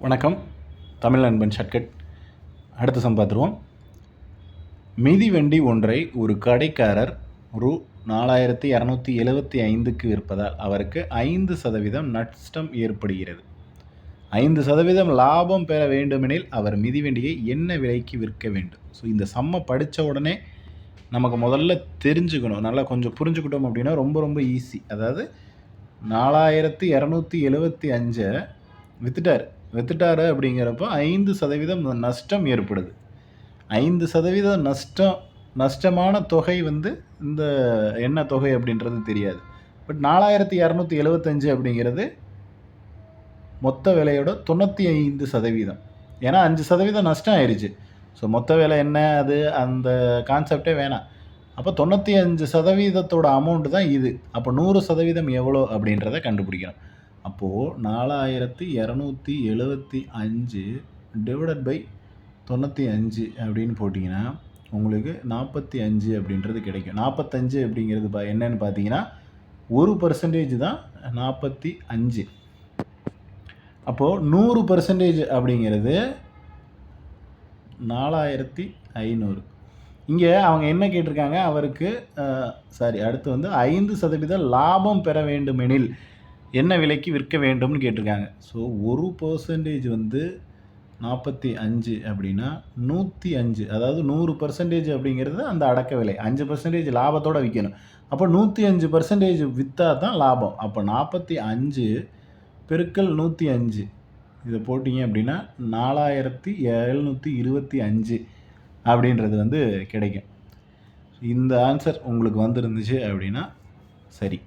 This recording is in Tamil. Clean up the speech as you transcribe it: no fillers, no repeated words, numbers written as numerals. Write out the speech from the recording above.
வணக்கம். தமிழ் நண்பன் ஷார்ட்கட். அடுத்த சம் பார்த்துருவோம். மிதிவண்டி ஒன்றை ஒரு கடைக்காரர் ரூ. 4275க்கு விற்பதால் அவருக்கு 5% நஷ்டம் ஏற்படுகிறது. 5% லாபம் பெற வேண்டுமெனில் அவர் மிதிவண்டியை என்ன விலைக்கு விற்க வேண்டும்? ஸோ இந்த சம்மை படித்த உடனே நமக்கு முதல்ல தெரிஞ்சுக்கணும். நல்லா கொஞ்சம் புரிஞ்சுக்கிட்டோம் அப்படின்னா ரொம்ப ரொம்ப ஈஸி. அதாவது 4275 வித்துட்டாரு அப்படிங்கிறப்போ 5% நஷ்டம் ஏற்படுது. 5% நஷ்டமான தொகை இந்த என்ன தொகை அப்படின்றது தெரியாது. பட் 4275 அப்படிங்கிறது மொத்த விலையோட 95%. ஏன்னா 5% நஷ்டம் ஆயிடுச்சு. ஸோ மொத்த விலை என்ன, அது அந்த கான்செப்டே வேணாம். அப்போ 95%ஓட அமௌண்ட்டு தான் இது. அப்போ 100% எவ்வளோ அப்படின்றத கண்டுபிடிக்கணும். அப்போது 4275 டிவைடட் பை 95 அப்படின்னு போட்டிங்கன்னா உங்களுக்கு 45 அப்படின்றது கிடைக்கும். 45 அப்படிங்கிறது என்னன்னு பார்த்தீங்கன்னா 1% தான் 45. அப்போது 100% அப்படிங்கிறது 4500. இங்கே அவங்க என்ன கேட்டிருக்காங்க, அவருக்கு அடுத்து 5% லாபம் பெற வேண்டுமெனில் என்ன விலைக்கு விற்க வேண்டும்னு கேட்டிருக்காங்க. ஸோ 1% 45 அப்படின்னா 105. அதாவது 100% அப்படிங்கிறது அந்த அடக்க விலை. 5% லாபத்தோடு விற்கணும். அப்போ 105% விற்றா தான் லாபம். அப்போ 45 பெருக்கல் 105 இதை போட்டிங்க அப்படின்னா 4725 அப்படின்றது கிடைக்கும். இந்த ஆன்சர் உங்களுக்கு வந்துருந்துச்சு அப்படின்னா சரி.